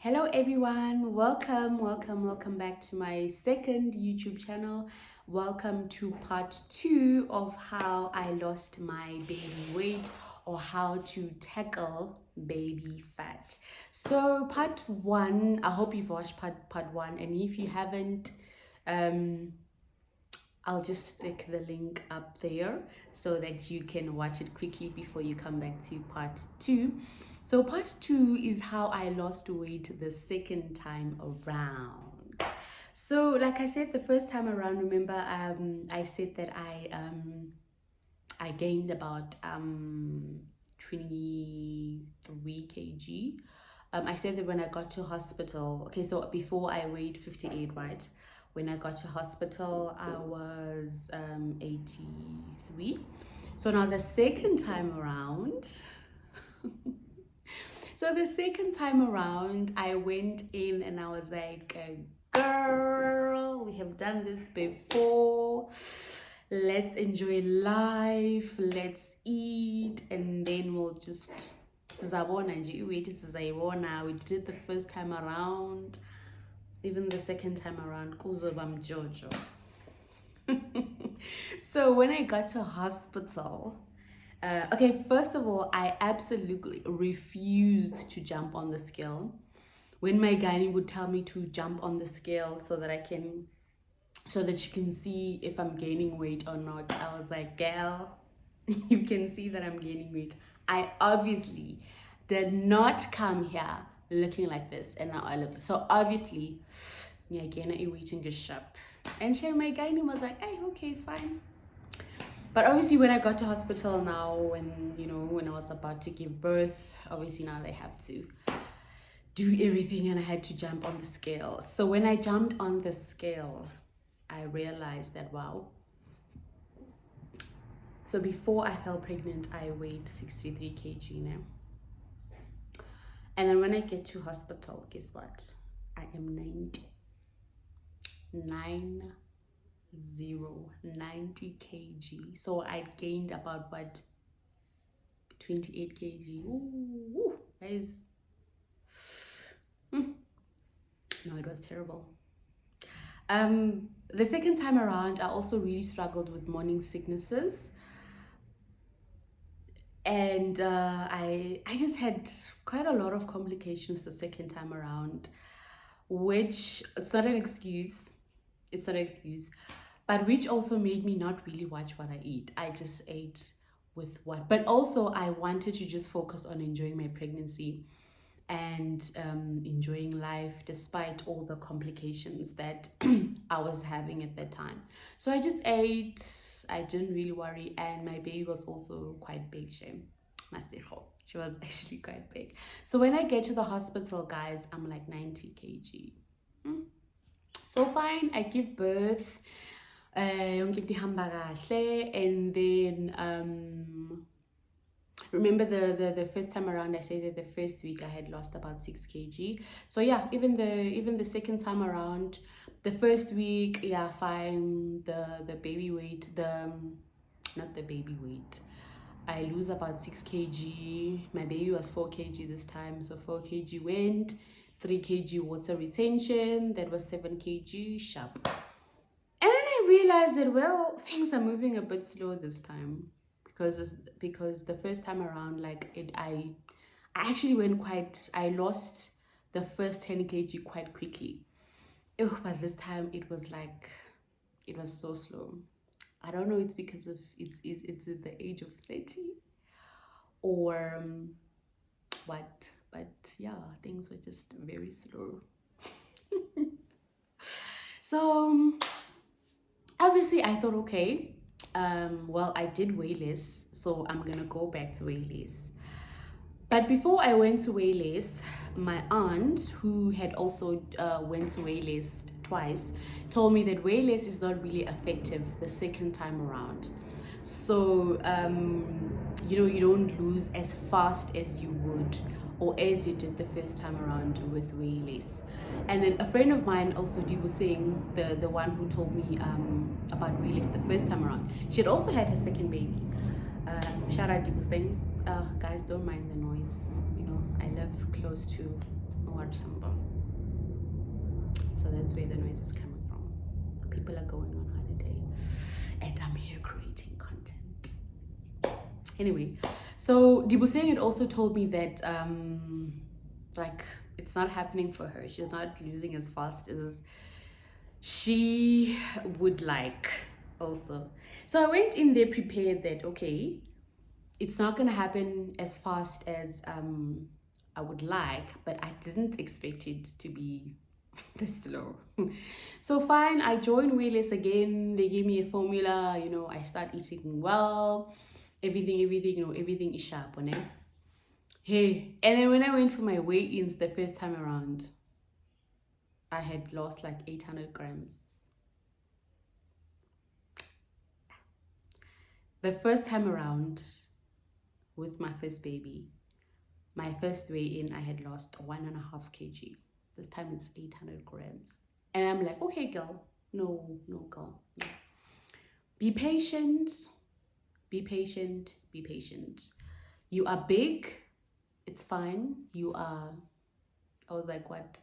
Hello everyone, welcome back to my second YouTube channel. Welcome to part 2 of how I lost my baby weight or how to tackle baby fat. So part 1, I hope you've watched part 1, and if you haven't, I'll just stick the link up there so that you can watch it quickly before you come back to part 2. So part 2 is how I lost weight the second time around. So like I said the first time around, remember I said that I gained about 23 kg. I said that when I got to hospital, okay, so before I weighed 58, right? When I got to hospital, I was 83. So now the second time around, I went in and I was like, girl, we have done this before. Let's enjoy life, let's eat, and then we'll just sizabona nje iweight sizayibona. We did it the first time around. Even the second time around, kuzoba mjojo. So when I got to hospital, okay, first of all, I absolutely refused to jump on the scale. When my gynae would tell me to jump on the scale so that she can see if I'm gaining weight or not, I was like, girl, you can see that I'm gaining weight. I obviously did not come here looking like this, and now I look so obviously again eating a shop. And my gynae was like, hey, okay, fine. But obviously when I got to hospital now, when I was about to give birth, obviously now they have to do everything and I had to jump on the scale. So when I jumped on the scale, I realized that, wow. So before I fell pregnant, I weighed 63 kg now. And then when I get to hospital, guess what? I am 90 kg. So I gained about 28 kg. Ooh, guys. No, it was terrible. The second time around, I also really struggled with morning sicknesses. And I just had quite a lot of complications the second time around, which it's not an excuse, but which also made me not really watch what I eat. I just ate with what, but also I wanted to just focus on enjoying my pregnancy and enjoying life despite all the complications that I was having at that time. So I just ate, I didn't really worry, and my baby was also quite big. She was actually quite big. So when I get to the hospital, guys, I'm like 90 kg. So fine, I give birth, and then remember the first time around, I said that the first week I had lost about 6 kg. So yeah, even the second time around, the first week, yeah, fine, the baby weight, not the baby weight, I lose about 6 kg. My baby was 4 kg this time, so 4 kg went, 3 kg water retention, that was 7 kg sharp. And then I realized that, well, things are moving a bit slow this time, because the first time around, like I actually I lost the first 10 kg quite quickly. But this time it was so slow. I don't know, it's because of it's at the age of 30 or what, but yeah, things were just very slow. So obviously I thought, okay, well, I did weigh less, so I'm gonna go back to weigh less. But before I went to weigh less, my aunt, who had also went to weigh less twice, told me that weigh less is not really effective the second time around. So you don't lose as fast as you would or as you did the first time around with weigh less. And then a friend of mine also was saying, the one who told me about weigh less the first time around, she had also had her second baby. Shout out, was saying, guys, don't mind the noise. I live close to So that's where the noise is coming from. People are going on holiday and I'm here creating content. Anyway, so Dibuseng had also told me that like it's not happening for her. She's not losing as fast as she would like also. So I went in there prepared that okay, it's not gonna happen as fast as I would like, but I didn't expect it to be this slow. So fine, I joined Wayless again. They gave me a formula, you know, I start eating well, everything, you know, everything is sharp on it. Hey, and then when I went for my weigh-ins the first time around, I had lost like 800 grams. The first time around with my first baby, my first weigh-in, I had lost 1.5 kg. This time it's 800 grams. And I'm like, okay, girl, no, girl. No. Be patient, be patient, be patient. You are big, it's fine. You are, I was like, what?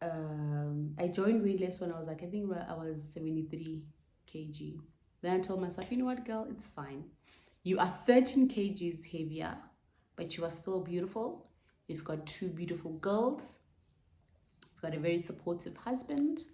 I joined Weightless when I was like, I think I was 73 kg. Then I told myself, you know what, girl, it's fine. You are 13 kgs heavier, but you are still beautiful. You've got 2 beautiful girls. You've got a very supportive husband.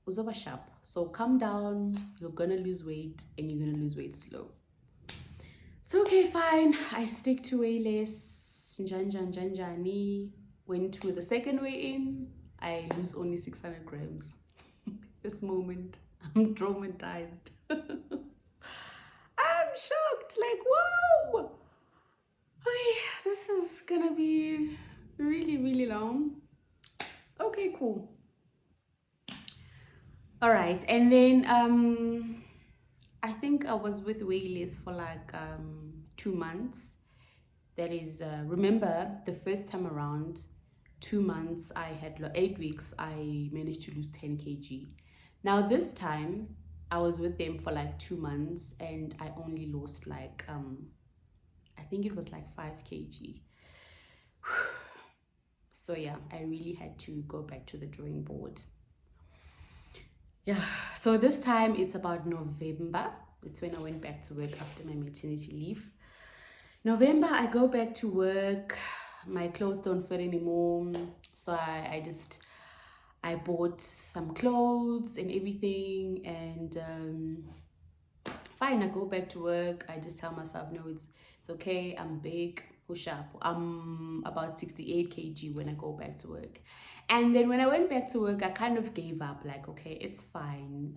Uzoba sharp. So calm down. You're gonna lose weight and you're gonna lose weight slow. So okay, fine. I stick to Weightless. Janjani. Went to the second weigh-in. I lose only 600 grams. This moment, I'm traumatized. I'm shocked. Like, whoa. Okay, this is gonna be really, really long. Okay, cool. All right, and then I think I was with Wayless for like 2 months. That is, remember the first time around, 2 months, I had 8 weeks, I managed to lose 10 kg. Now this time, I was with them for like 2 months and I only lost like, I think it was like 5 kg. So yeah, I really had to go back to the drawing board. Yeah, so this time it's about November. It's when I went back to work after my maternity leave. November, I go back to work. My clothes don't fit anymore. So I bought some clothes and everything. And fine, I go back to work. I just tell myself, no, it's okay. I'm big, push up. I'm about 68 kg when I go back to work. And then when I went back to work, I kind of gave up. Like, okay, it's fine.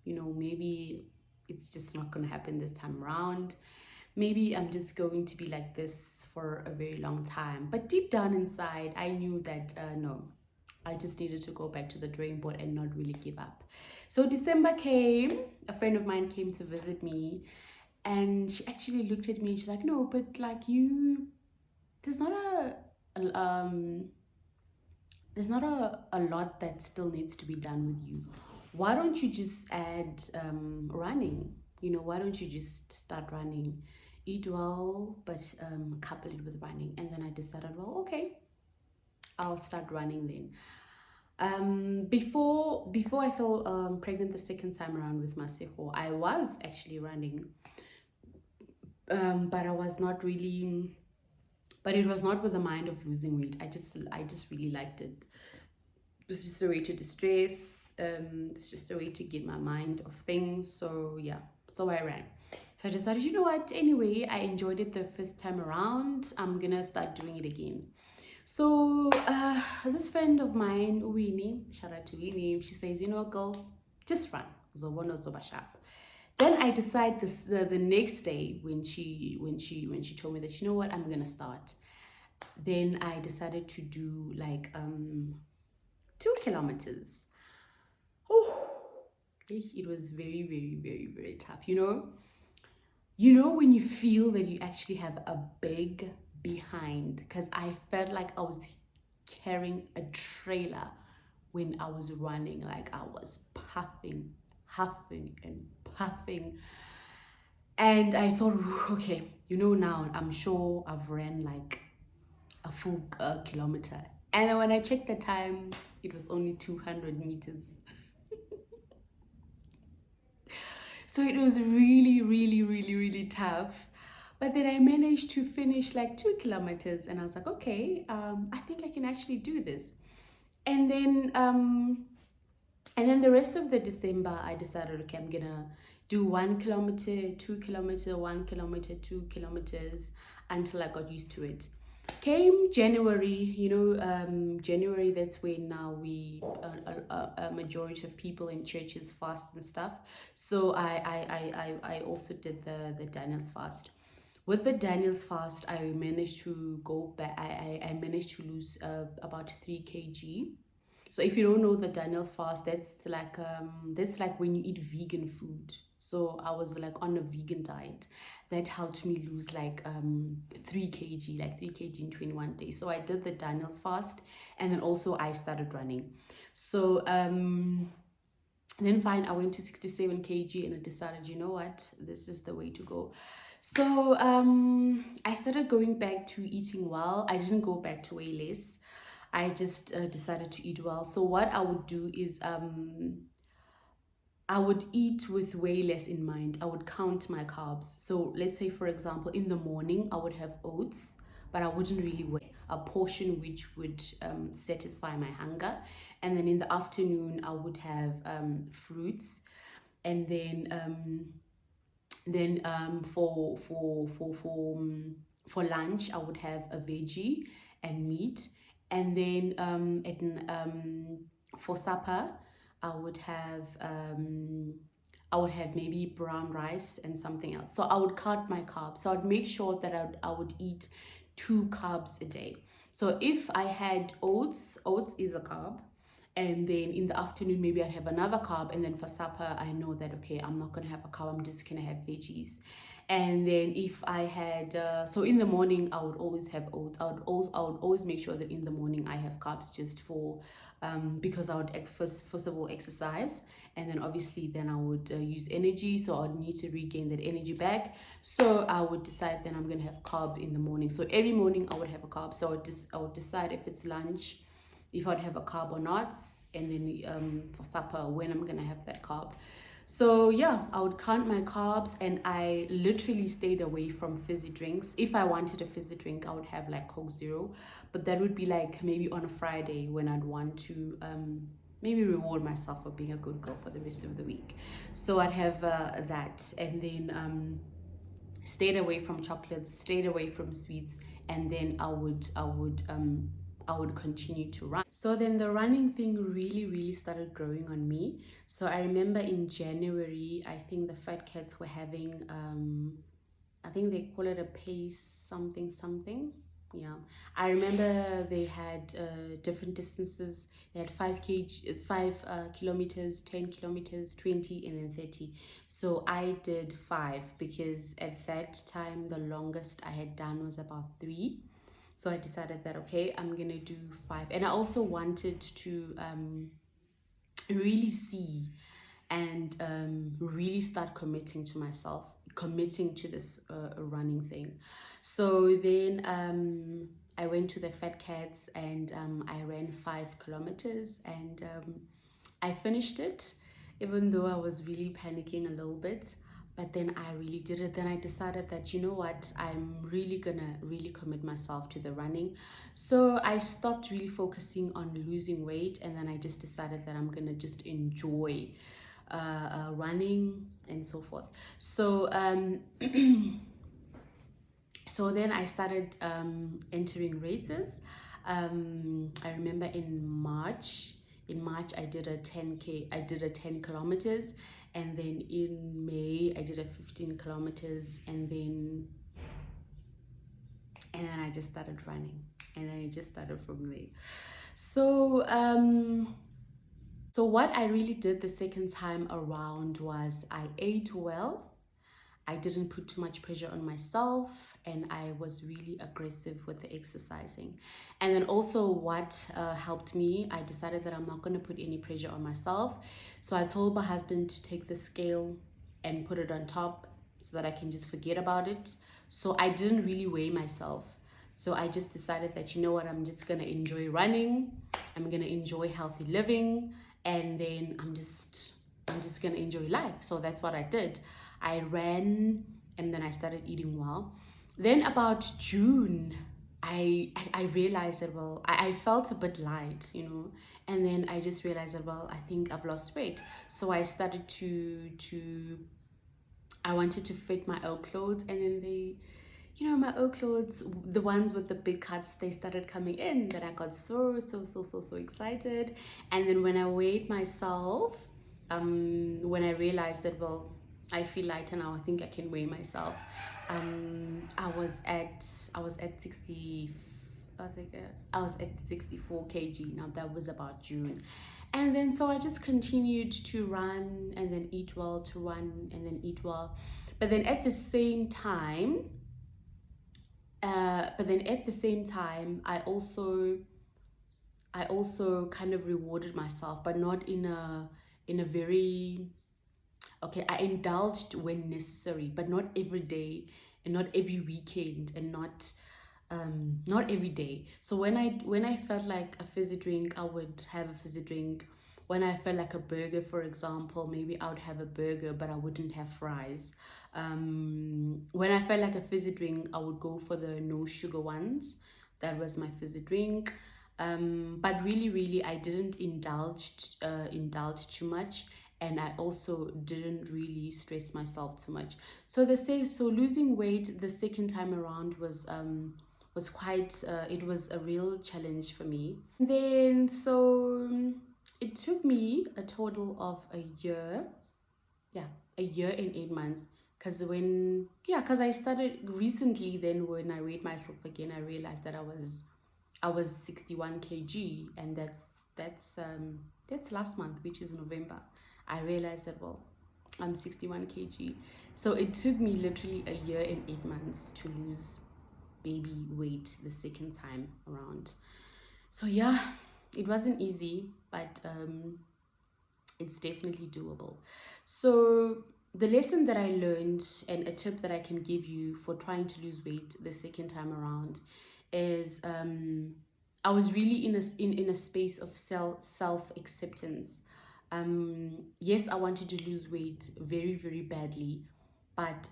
You know, maybe it's just not going to happen this time around. Maybe I'm just going to be like this for a very long time. But deep down inside, I knew that no, I just needed to go back to the drawing board and not really give up. So December came, a friend of mine came to visit me and she actually looked at me and she's like, no, but like there's not a lot that still needs to be done with you. Why don't you just add running? You know, why don't you just start running? Eat well, but couple it with running. And then I decided, well, okay, I'll start running then. Before I fell pregnant the second time around with Maseko, I was actually running, but I was not really. But it was not with the mind of losing weight. I just really liked it. It was just a way to distress. It's just a way to get my mind off things. So yeah, so I ran. So I decided, you know what? Anyway, I enjoyed it the first time around. I'm gonna start doing it again. So this friend of mine, Winnie, shout out to Winnie, she says, you know, girl, just run. Then I decide the next day when she told me that, you know what, I'm gonna start. Then I decided to do like 2 kilometers. Oh, it was very, very, very, very tough. You know when you feel that you actually have a big behind, because I felt like I was carrying a trailer when I was running. Like I was puffing, huffing and puffing. And I thought, okay, now I'm sure I've ran like a full kilometer. And then when I checked the time, it was only 200 meters. So it was really, really, really, really tough. But then I managed to finish like 2 kilometers, and I was like, okay, I think I can actually do this. And then the rest of the December, I decided, okay, I'm gonna do 1 kilometer, 2 kilometer, 1 kilometer, 2 kilometers until I got used to it. Came January, January, that's when now a majority of people in churches fast and stuff. So I also did the Daniel's fast. With the Daniel's fast, I managed to go back. I managed to lose about 3 kg. So if you don't know the Daniel's fast, that's like when you eat vegan food. So I was like on a vegan diet. That helped me lose like 3 kg, like 3 kg in 21 days. So I did the Daniel's fast, and then also I started running. So then fine, I went to 67 kg, and I decided, you know what, this is the way to go. So I started going back to eating well. I didn't go back to weigh less. I just decided to eat well. So what I would do is I would eat with way less in mind. I would count my carbs. So let's say, for example, in the morning, I would have oats, but I wouldn't really weigh a portion which would satisfy my hunger. And then in the afternoon, I would have fruits. And then for lunch, I would have a veggie and meat. And then for supper, I would have maybe brown rice and something else. So I would cut my carbs. So I'd make sure that I would eat 2 carbs a day. So if I had oats is a carb. And then in the afternoon, maybe I'd have another carb. And then for supper, I know that, okay, I'm not going to have a carb. I'm just going to have veggies. And then if I had, so in the morning, I would always have oats. I would always make sure that in the morning I have carbs just for, because I would first of all exercise. And then obviously then I would use energy. So I would need to regain that energy back. So I would decide then I'm going to have carb in the morning. So every morning I would have a carb. So I would decide if it's lunch, if I'd have a carb or not, and then for supper, when I'm gonna have that carb. So yeah, I would count my carbs, and I literally stayed away from fizzy drinks. If I wanted a fizzy drink, I would have like Coke Zero, but that would be like maybe on a Friday when I'd want to maybe reward myself for being a good girl for the rest of the week. So I'd have that, and then stayed away from chocolates, stayed away from sweets, and then I would continue to run. So then the running thing really, really started growing on me. So I remember in January, I think the Fat Cats were having, I think they call it a pace something. Yeah, I remember they had different distances. They had 5 kilometers, 10 kilometers, 20, and then 30. So I did 5 because at that time the longest I had done was about 3. So I decided that, okay, I'm gonna do 5. And I also wanted to really see and really start committing to myself, committing to this running thing. So then I went to the Fat Cats, and I ran 5 kilometers, and I finished it, even though I was really panicking a little bit. But then I really did it. Then I decided that, you know what, I'm really gonna really commit myself to the running. So I stopped really focusing on losing weight, and then I just decided that I'm gonna just enjoy running and so forth. So so then I started entering races. I remember in March I did a 10 kilometers, and then in May I did a 15 kilometers, and then I just started running, and then it just started from there. So so what I really did the second time around was I ate well. I didn't put too much pressure on myself, and I was really aggressive with the exercising. And then also what helped me, I decided that I'm not going to put any pressure on myself. So I told my husband to take the scale and put it on top so that I can just forget about it. So I didn't really weigh myself. So I just decided that, you know what, I'm just gonna enjoy running, I'm gonna enjoy healthy living, and then I'm just gonna enjoy life. So that's what I did. I ran, and then I started eating well. Then about June, I realized that, well, I felt a bit light, you know, and then I just realized that, well, I think I've lost weight. So I started to I wanted to fit my old clothes, and then you know, my old clothes, the ones with the big cuts, they started coming in. That I got so excited. And then when I weighed myself, when I realized that, well, I feel lighter now, I think I can weigh myself. I was at 60. I was at 64 kg. Now that was about June. And then so I just continued to run and then eat well, to run and then eat well. But then at the same time, I also kind of rewarded myself, but not in a very, okay, I indulged when necessary, but not every day and not every weekend, and not every day. So when I felt like a fizzy drink, I would have a fizzy drink. When I felt like a burger, for example, maybe I would have a burger, but I wouldn't have fries. When I felt like a fizzy drink, I would go for the no sugar ones. That was my fizzy drink. But really, I didn't indulge too much, and I also didn't really stress myself too much. So losing weight the second time around was quite it was a real challenge for me. Then it took me a total of a year, yeah, a year and 8 months. Because I started recently. Then when I weighed myself again, I realized that I was 61 kg, and that's last month, which is November. I realized that, well, I'm 61 kg. So it took me literally a year and 8 months to lose baby weight the second time around. So yeah, it wasn't easy, but it's definitely doable. So the lesson that I learned, and a tip that I can give you for trying to lose weight the second time around, is I was really in a space of self acceptance. Yes, I wanted to lose weight very badly, but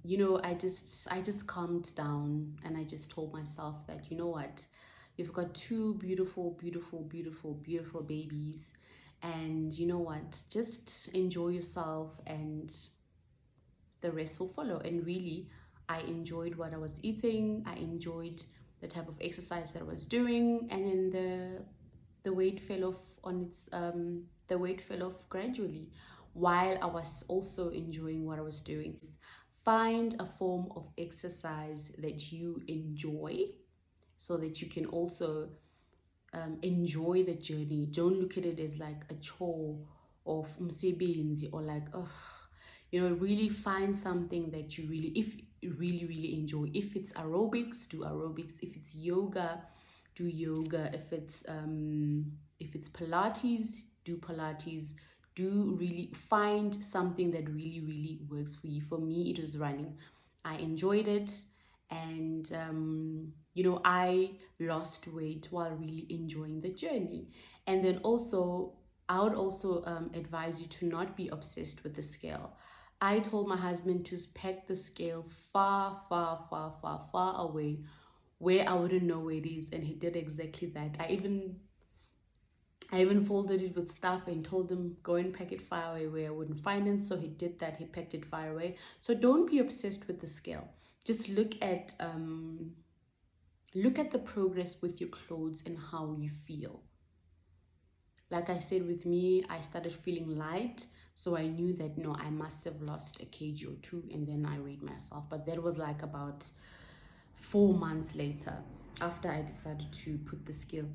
you know, I just calmed down, and I just told myself that, you know what, you've got two beautiful babies, and you know what, just enjoy yourself, and the rest will follow. And really, I enjoyed what I was eating, I enjoyed the type of exercise that I was doing, and then the weight fell off the weight fell off gradually, while I was also enjoying what I was doing. Find a form of exercise that you enjoy, so that you can also enjoy the journey. Don't look at it as like a chore of umsebenzi, or like, oh, you know, really find something that you really enjoy. If it's aerobics, do aerobics. If it's yoga, do yoga. If it's Pilates, do Pilates. Do really find something that really works for you. For me, it was running. I enjoyed it, and you know, I lost weight while really enjoying the journey. And then also, I would also advise you to not be obsessed with the scale. I told my husband to pack the scale far away, where I wouldn't know where it is, and he did exactly that. I even folded it with stuff and told him, go and pack it far away where I wouldn't find it. So he did that. He packed it far away. So don't be obsessed with the scale. Just look at the progress with your clothes and how you feel. Like I said, with me, I started feeling light. So I knew that, no, I must have lost a kg or two, and then I weighed myself. But that was like about 4 months later, after I decided to put the scale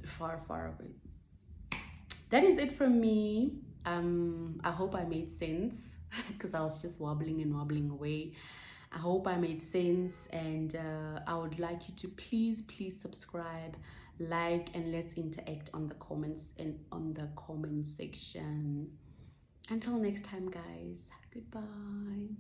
far away. That is it from me. I hope I made sense, because I was just wobbling away. I hope I made sense, and I would like you to please subscribe, like, and let's interact on the comments and on the comment section. Until next time, guys, goodbye.